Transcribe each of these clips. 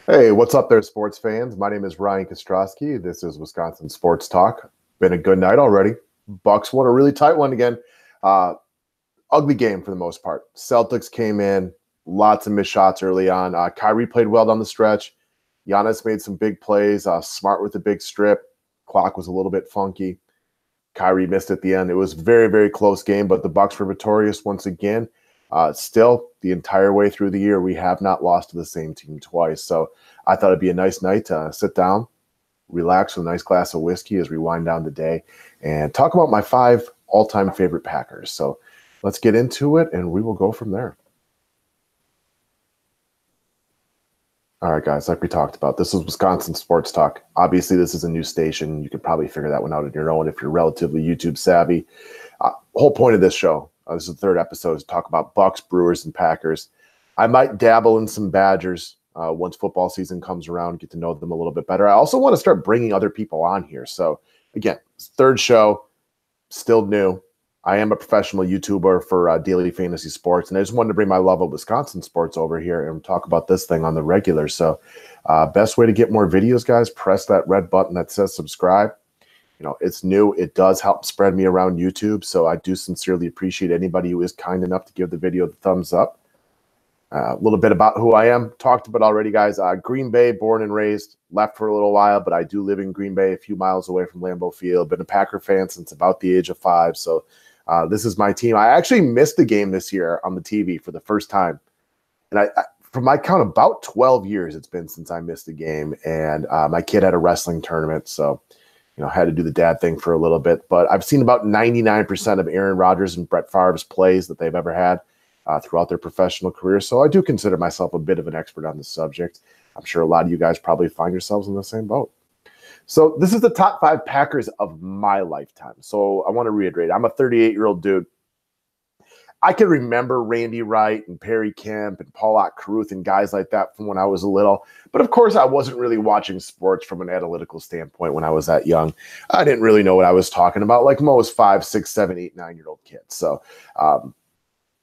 Hey, what's up there, sports fans? My name is Ryan Kostrowski. This is Wisconsin Sports Talk. Been a good night already. Bucks won a really tight one again. Uh, Ugly game for the most part. Celtics came in, lots of missed shots early on. Kyrie played well down the stretch. Giannis made some big plays. Smart with the big strip. Clock was a little bit funky. Kyrie missed at the end. It was a very, very close game, but the Bucks were victorious once again. Still, the entire way through the year, we have not lost to the same team twice. So I thought it'd be a nice night to sit down, relax with a nice glass of whiskey as we wind down the day and talk about my 5 all-time favorite Packers. So let's get into it, and we will go from there. All right, guys, like we talked about, this is Wisconsin Sports Talk. Obviously, this is a new station. You could probably figure that one out on your own if you're relatively YouTube savvy. Whole point of this show, this is the 3rd episode, is to talk about Bucks, Brewers, and Packers. I might dabble in some Badgers once football season comes around, get to know them a little bit better. I also want to start bringing other people on here. So, again, 3rd show, still new. I am a professional YouTuber for daily fantasy sports, and I just wanted to bring my love of Wisconsin sports over here and talk about this thing on the regular. So best way to get more videos, guys, press that red button that says subscribe. You know, it's new. It does help spread me around YouTube, so I do sincerely appreciate anybody who is kind enough to give the video the thumbs up. A little bit about who I am. Talked about already, guys. Green Bay, born and raised. Left for a little while, but I do live in Green Bay, a few miles away from Lambeau Field. Been a Packer fan since about the age of 5, so this is my team. I actually missed a game this year on the TV for the first time. And I from my count, about 12 years it's been since I missed a game. And my kid had a wrestling tournament, so had to do the dad thing for a little bit. But I've seen about 99% of Aaron Rodgers and Brett Favre's plays that they've ever had throughout their professional career. So I do consider myself a bit of an expert on the subject. I'm sure a lot of you guys probably find yourselves in the same boat. So this is the top 5 Packers of my lifetime. So I want to reiterate, I'm a 38-year-old dude. I can remember Randy Wright and Perry Kemp and Paul Carruth and guys like that from when I was little. But of course, I wasn't really watching sports from an analytical standpoint when I was that young. I didn't really know what I was talking about, like most 5, 6, 7, 8, 9-year-old kids. So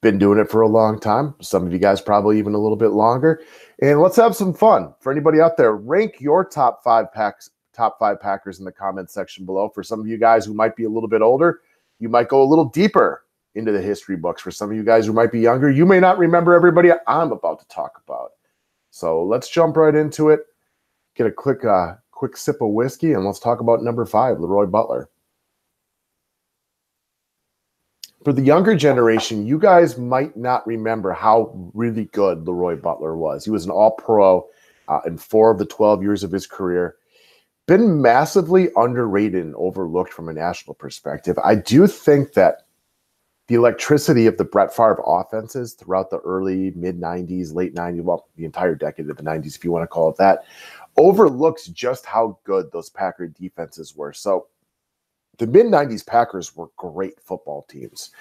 been doing it for a long time. Some of you guys probably even a little bit longer. And let's have some fun. For anybody out there, rank your top 5 Packers in the comments section below. For some of you guys who might be a little bit older, you might go a little deeper into the history books. For some of you guys who might be younger, you may not remember everybody I'm about to talk about. So let's jump right into it. Get a quick sip of whiskey, and let's talk about number 5, LeRoy Butler. For the younger generation, you guys might not remember how really good LeRoy Butler was. He was an all-pro in 4 of the 12 years of his career. Been massively underrated and overlooked from a national perspective. I do think that the electricity of the Brett Favre offenses throughout the early, mid-90s, late 90s, well, the entire decade of the 90s, if you want to call it that, overlooks just how good those Packer defenses were. So the mid-90s Packers were great football teams.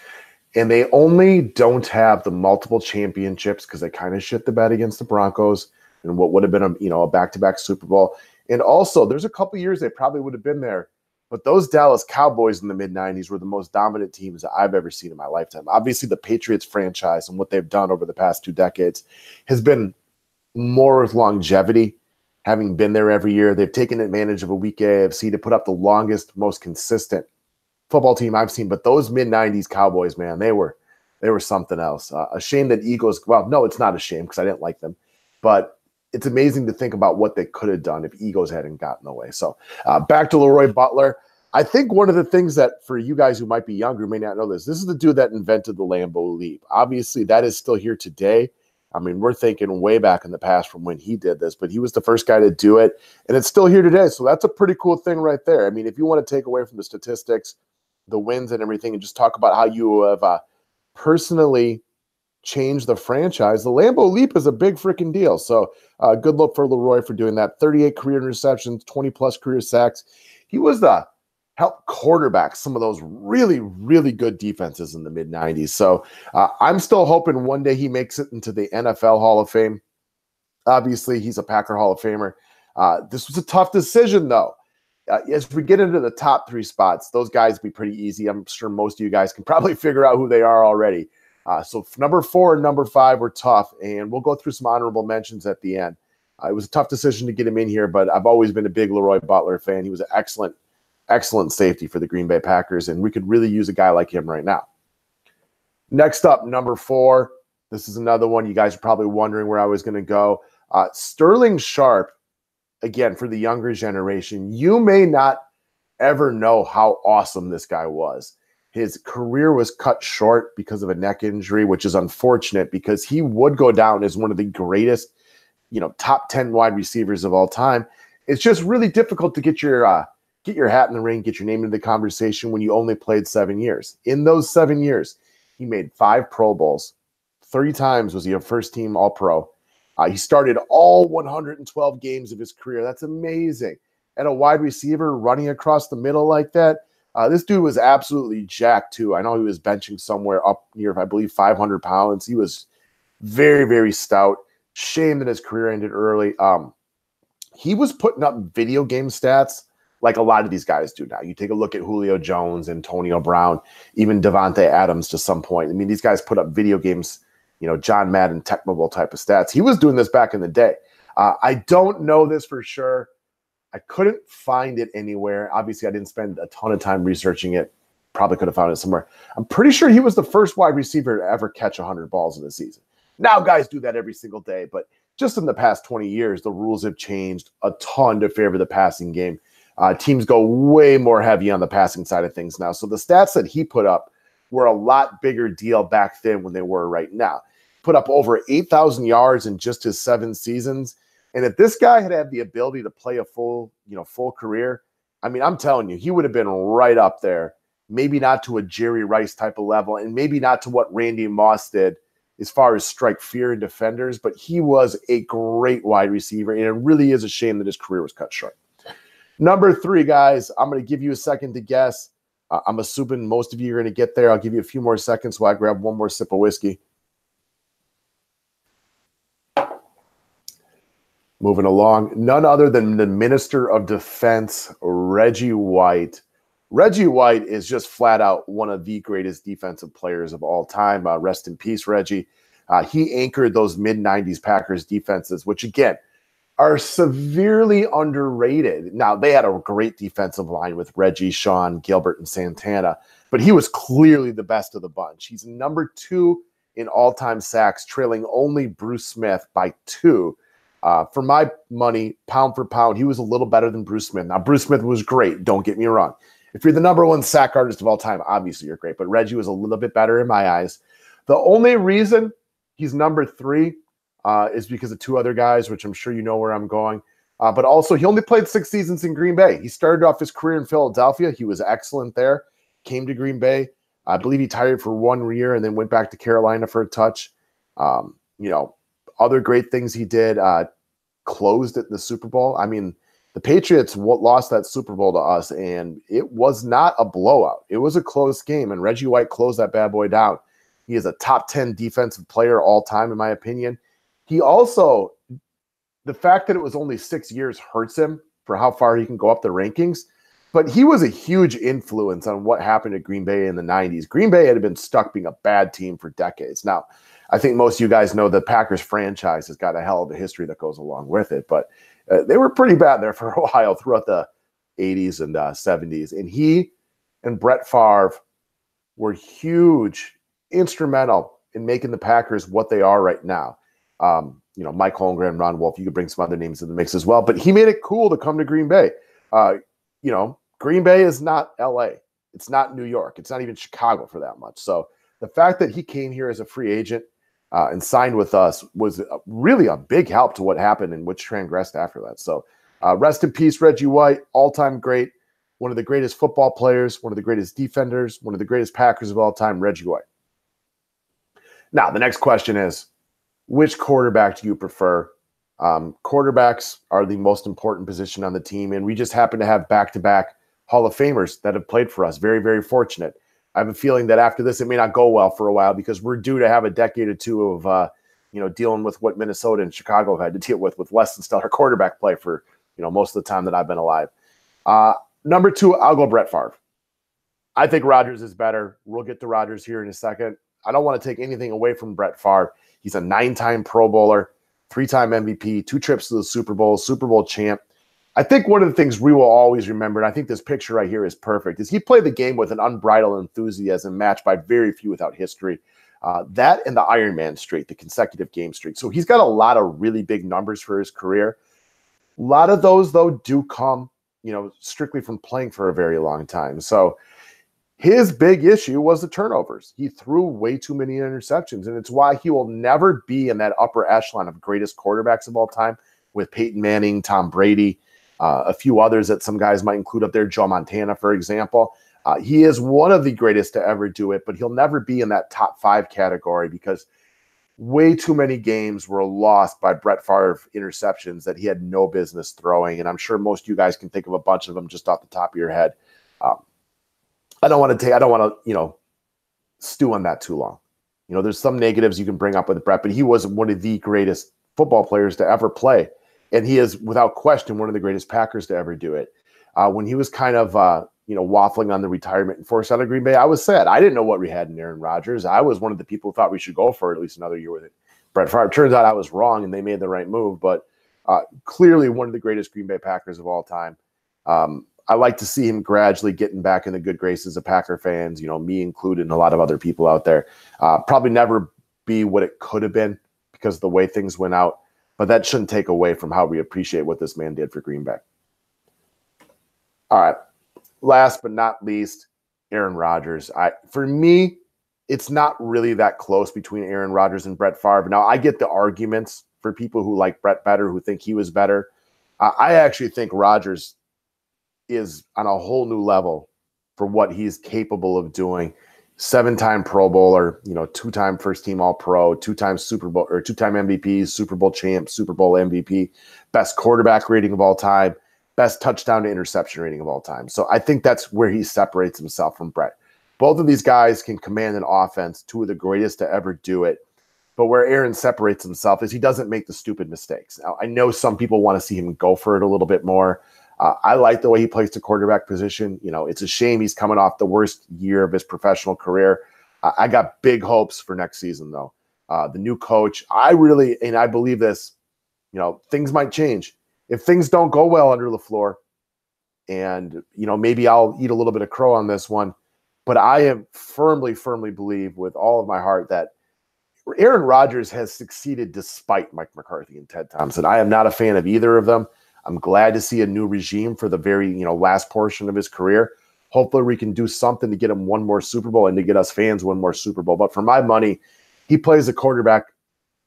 And they only don't have the multiple championships because they kind of shit the bed against the Broncos and what would have been a back-to-back Super Bowl. And also, there's a couple years they probably would have been there. But those Dallas Cowboys in the mid-90s were the most dominant teams that I've ever seen in my lifetime. Obviously, the Patriots franchise and what they've done over the past 2 decades has been more longevity, having been there every year. They've taken advantage of a weak AFC to put up the longest, most consistent football team I've seen. But those mid-90s Cowboys, man, they were something else. A shame that Eagles – well, no, it's not a shame because I didn't like them. But it's amazing to think about what they could have done if Eagles hadn't gotten away. So back to LeRoy Butler. I think one of the things that for you guys who might be younger may not know this is the dude that invented the Lambeau Leap. Obviously, that is still here today. I mean, we're thinking way back in the past from when he did this, but he was the first guy to do it, and it's still here today. So that's a pretty cool thing right there. I mean, if you want to take away from the statistics, the wins and everything, and just talk about how you have personally changed the franchise, the Lambeau Leap is a big freaking deal. So good look for LeRoy for doing that. 38 career interceptions, 20-plus career sacks. He was the help quarterback some of those really, really good defenses in the mid-90s. So I'm still hoping one day he makes it into the NFL Hall of Fame. Obviously, he's a Packer Hall of Famer. This was a tough decision, though. As we get into the top 3 spots, those guys will be pretty easy. I'm sure most of you guys can probably figure out who they are already. So number 4 and number 5 were tough, and we'll go through some honorable mentions at the end. It was a tough decision to get him in here, but I've always been a big LeRoy Butler fan. He was an excellent safety for the Green Bay Packers, and we could really use a guy like him right now. Next up, number 4. This is another one. You guys are probably wondering where I was going to go. Sterling Sharp, again, for the younger generation, you may not ever know how awesome this guy was. His career was cut short because of a neck injury, which is unfortunate because he would go down as one of the greatest, top 10 wide receivers of all time. It's just really difficult to get your hat in the ring, get your name into the conversation when you only played 7 years. In those 7 years, he made 5 Pro Bowls. 30 times was he a first-team All-Pro. He started all 112 games of his career. That's amazing. And a wide receiver running across the middle like that. This dude was absolutely jacked, too. I know he was benching somewhere up near, I believe, 500 pounds. He was very, very stout. Shame that his career ended early. He was putting up video game stats like a lot of these guys do now. You take a look at Julio Jones, Antonio Brown, even Devontae Adams to some point. I mean, these guys put up video games, John Madden, Tecmo Bowl type of stats. He was doing this back in the day. I don't know this for sure. I couldn't find it anywhere. Obviously, I didn't spend a ton of time researching it. Probably could have found it somewhere. I'm pretty sure he was the first wide receiver to ever catch 100 balls in a season. Now guys do that every single day, but just in the past 20 years, the rules have changed a ton to favor the passing game. Teams go way more heavy on the passing side of things now. So the stats that he put up were a lot bigger deal back then when they were right now. Put up over 8,000 yards in just his 7 seasons. And if this guy had the ability to play a full career, I mean, I'm telling you, he would have been right up there. Maybe not to a Jerry Rice type of level, and maybe not to what Randy Moss did as far as strike fear in defenders, but he was a great wide receiver, and it really is a shame that his career was cut short. Number 3, guys, I'm going to give you a second to guess. I'm assuming most of you are going to get there. I'll give you a few more seconds while I grab one more sip of whiskey. Moving along, none other than the Minister of Defense, Reggie White. Reggie White is just flat out one of the greatest defensive players of all time. Rest in peace, Reggie. He anchored those mid-90s Packers defenses, which, again, are severely underrated. Now, they had a great defensive line with Reggie, Sean, Gilbert, and Santana, but he was clearly the best of the bunch. He's number 2 in all-time sacks, trailing only Bruce Smith by 2. For my money, pound for pound, he was a little better than Bruce Smith. Now, Bruce Smith was great. Don't get me wrong. If you're the number 1 sack artist of all time, obviously you're great. But Reggie was a little bit better in my eyes. The only reason he's number 3 is because of 2 other guys, which I'm sure you know where I'm going. But also, he only played 6 seasons in Green Bay. He started off his career in Philadelphia. He was excellent there. Came to Green Bay. I believe he retired for 1 year and then went back to Carolina for a touch. Other great things he did, closed it in the Super Bowl. I mean, the Patriots lost that Super Bowl to us, and it was not a blowout. It was a close game, and Reggie White closed that bad boy down. He is a top 10 defensive player all time, in my opinion. He also, the fact that it was only 6 years hurts him for how far he can go up the rankings, but he was a huge influence on what happened at Green Bay in the 90s. Green Bay had been stuck being a bad team for decades. Now, I think most of you guys know the Packers franchise has got a hell of a history that goes along with it, but they were pretty bad there for a while throughout the 80s and 70s. And he and Brett Favre were huge, instrumental in making the Packers what they are right now. Mike Holmgren, Ron Wolf, you could bring some other names in the mix as well, but he made it cool to come to Green Bay. Green Bay is not LA. It's not New York. It's not even Chicago for that much. So the fact that he came here as a free agent and signed with us was really a big help to what happened and which transgressed after that. So rest in peace, Reggie White, all-time great, one of the greatest football players, one of the greatest defenders, one of the greatest Packers of all time, Reggie White. Now, the next question is, which quarterback do you prefer? Quarterbacks are the most important position on the team, and we just happen to have back-to-back Hall of Famers that have played for us. Very, very fortunate. I have a feeling that after this, it may not go well for a while because we're due to have a decade or two of, dealing with what Minnesota and Chicago have had to deal with less than stellar quarterback play for, most of the time that I've been alive. Number 2, I'll go Brett Favre. I think Rodgers is better. We'll get to Rodgers here in a second. I don't want to take anything away from Brett Favre. He's a 9-time Pro Bowler, 3-time MVP, 2 trips to the Super Bowl champ. I think one of the things we will always remember, and I think this picture right here is perfect, is he played the game with an unbridled enthusiasm matched by very few without history. That and the Iron Man streak, the consecutive game streak. So he's got a lot of really big numbers for his career. A lot of those, though, do come, strictly from playing for a very long time. So his big issue was the turnovers. He threw way too many interceptions, and it's why he will never be in that upper echelon of greatest quarterbacks of all time with Peyton Manning, Tom Brady, a few others that some guys might include up there, Joe Montana, for example. He is one of the greatest to ever do it, but he'll never be in that top 5 category because way too many games were lost by Brett Favre interceptions that he had no business throwing. And I'm sure most of you guys can think of a bunch of them just off the top of your head. I don't want to, stew on that too long. There's some negatives you can bring up with Brett, but he was one of the greatest football players to ever play. And he is, without question, one of the greatest Packers to ever do it. When he was kind of, waffling on the retirement and forced out of Green Bay, I was sad. I didn't know what we had in Aaron Rodgers. I was one of the people who thought we should go for at least another year with it. Brett Favre. Turns out I was wrong, and they made the right move. But clearly one of the greatest Green Bay Packers of all time. I like to see him gradually getting back in the good graces of Packer fans, me included and a lot of other people out there. Probably never be what it could have been because of the way things went out. But that shouldn't take away from how we appreciate what this man did for Green Bay. All right. Last but not least, Aaron Rodgers. For me, it's not really that close between Aaron Rodgers and Brett Favre. Now, I get the arguments for people who like Brett better, who think he was better. I actually think Rodgers is on a whole new level for what he's capable of doing. 7-time Pro Bowler, 2-time first-team All-Pro, 2-time Super Bowl or 2-time MVP, Super Bowl champ, Super Bowl MVP, best quarterback rating of all time, best touchdown to interception rating of all time. So I think that's where he separates himself from Brett. Both of these guys can command an offense, 2 of the greatest to ever do it. But where Aaron separates himself is he doesn't make the stupid mistakes. Now, I know some people want to see him go for it a little bit more. I like the way he plays the quarterback position. It's a shame he's coming off the worst year of his professional career. I got big hopes for next season, though. The new coach, I believe this, things might change. If things don't go well under LaFleur, and, maybe I'll eat a little bit of crow on this one, but I am firmly believe with all of my heart that Aaron Rodgers has succeeded despite Mike McCarthy and Ted Thompson. I am not a fan of either of them. I'm glad to see a new regime for the very, last portion of his career. Hopefully we can do something to get him one more Super Bowl and to get us fans one more Super Bowl. But for my money, he plays the quarterback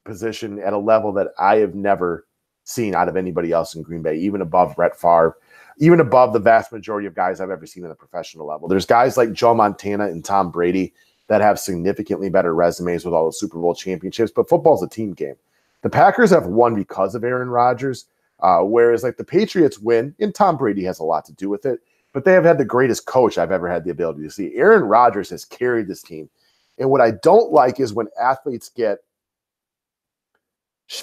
position at a level that I have never seen out of anybody else in Green Bay, even above Brett Favre, even above the vast majority of guys I've ever seen at a professional level. There's guys like Joe Montana and Tom Brady that have significantly better resumes with all the Super Bowl championships, but football's a team game. The Packers have won because of Aaron Rodgers. Whereas like the Patriots win, and Tom Brady has a lot to do with it, but they have had the greatest coach I've ever had the ability to see. Aaron Rodgers has carried this team. And what I don't like is when athletes get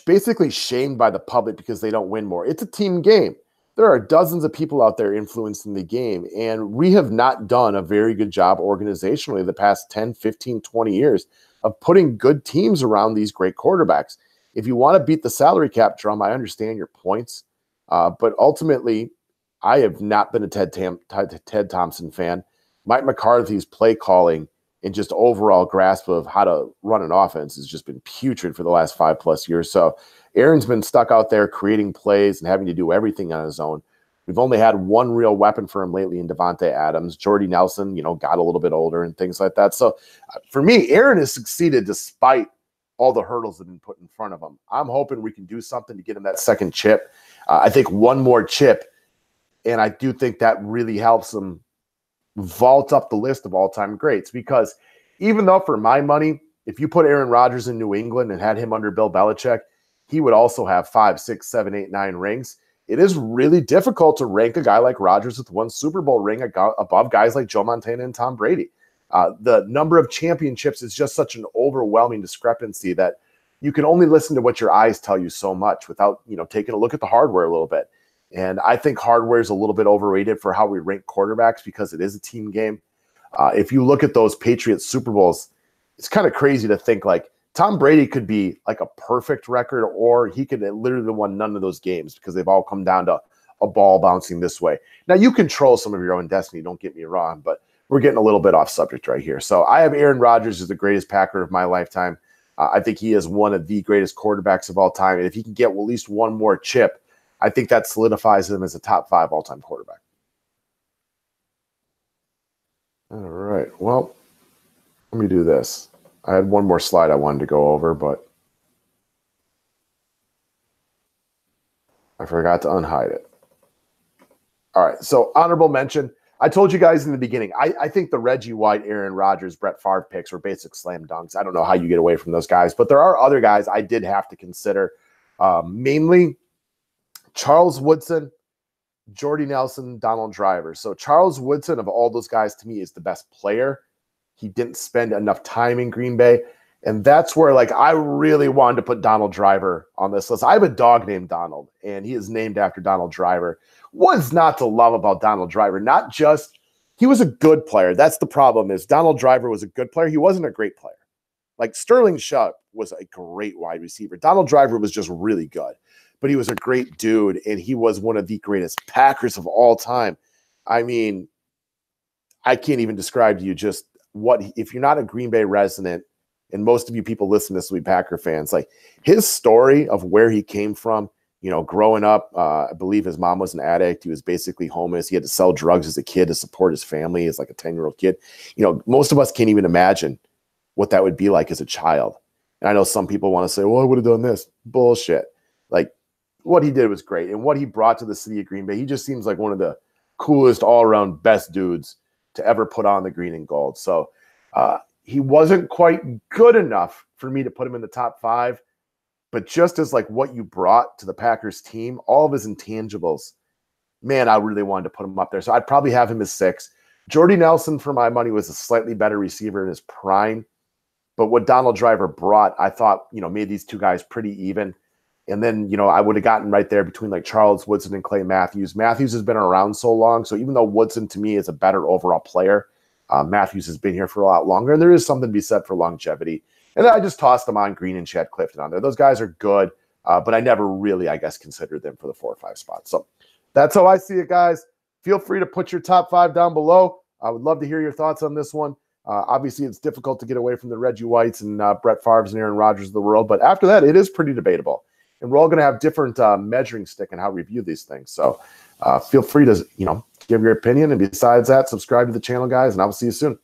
basically shamed by the public because they don't win more. It's a team game. There are dozens of people out there influencing the game, and we have not done a very good job organizationally the past 10, 15, 20 years of putting good teams around these great quarterbacks. If you want to beat the salary cap drum, I understand your points. But ultimately, I have not been a Ted Thompson fan. Mike McCarthy's play calling and just overall grasp of how to run an offense has just been putrid for the last 5+ years. So Aaron's been stuck out there creating plays and having to do everything on his own. We've only had one real weapon for him lately in Devontae Adams. Jordy Nelson, got a little bit older and things like that. So for me, Aaron has succeeded despite all the hurdles that have been put in front of him. I'm hoping we can do something to get him that second chip. I think one more chip, and I do think that really helps him vault up the list of all-time greats, because even though for my money, if you put Aaron Rodgers in New England and had him under Bill Belichick, he would also have 5, 6, 7, 8, 9 rings. It is really difficult to rank a guy like Rodgers with one Super Bowl ring above guys like Joe Montana and Tom Brady. The number of championships is just such an overwhelming discrepancy that you can only listen to what your eyes tell you so much without, taking a look at the hardware a little bit. And I think hardware is a little bit overrated for how we rank quarterbacks because it is a team game. If you look at those Patriots Super Bowls, it's kind of crazy to think like Tom Brady could be like a perfect record, or he could have literally won none of those games because they've all come down to a ball bouncing this way. Now, you control some of your own destiny, don't get me wrong, but we're getting a little bit off subject right here. So I have Aaron Rodgers as the greatest Packer of my lifetime. I think he is one of the greatest quarterbacks of all time. And if he can get at least one more chip, I think that solidifies him as a top 5 all-time quarterback. All right. Well, let me do this. I had one more slide I wanted to go over, but I forgot to unhide it. All right. So honorable mention. I told you guys in the beginning, I think the Reggie White, Aaron Rodgers, Brett Favre picks were basic slam dunks. I don't know how you get away from those guys, but there are other guys I did have to consider, mainly Charles Woodson, Jordy Nelson, Donald Driver. So Charles Woodson, of all those guys, to me, is the best player. He didn't spend enough time in Green Bay. And that's where, like, I really wanted to put Donald Driver on this list. I have a dog named Donald, and he is named after Donald Driver. What's not to love about Donald Driver? Not just he was a good player. That's the problem, is Donald Driver was a good player. He wasn't a great player. Like, Sterling Shutt was a great wide receiver. Donald Driver was just really good, but he was a great dude, and he was one of the greatest Packers of all time. I mean, I can't even describe to you just what, if you're not a Green Bay resident, and most of you people listening to this will be Packer fans, like his story of where he came from, you know, growing up, I believe his mom was an addict. He was basically homeless. He had to sell drugs as a kid to support his family as like a 10-year-old kid. You know, most of us can't even imagine what that would be like as a child. And I know some people want to say, well, I would have done this. Bullshit. Like, what he did was great. And what he brought to the city of Green Bay, he just seems like one of the coolest, all-around best dudes to ever put on the green and gold. So he wasn't quite good enough for me to put him in the top 5. But just as like what you brought to the Packers team, all of his intangibles, man, I really wanted to put him up there. So I'd probably have him as 6. Jordy Nelson, for my money, was a slightly better receiver in his prime. But what Donald Driver brought, I thought, you know, made these two guys pretty even. And then, you know, I would have gotten right there between like Charles Woodson and Clay Matthews. Matthews has been around so long. So even though Woodson to me is a better overall player, Matthews has been here for a lot longer. And there is something to be said for longevity. And then I just tossed them on Green and Chad Clifton on there. Those guys are good, but I never really, I guess, considered them for the 4 or 5 spots. So that's how I see it, guys. Feel free to put your top 5 down below. I would love to hear your thoughts on this one. Obviously, it's difficult to get away from the Reggie Whites and Brett Favre's and Aaron Rodgers of the world. But after that, it is pretty debatable. And we're all going to have different measuring stick in how we review these things. So feel free to, you know, give your opinion. And besides that, subscribe to the channel, guys, and I will see you soon.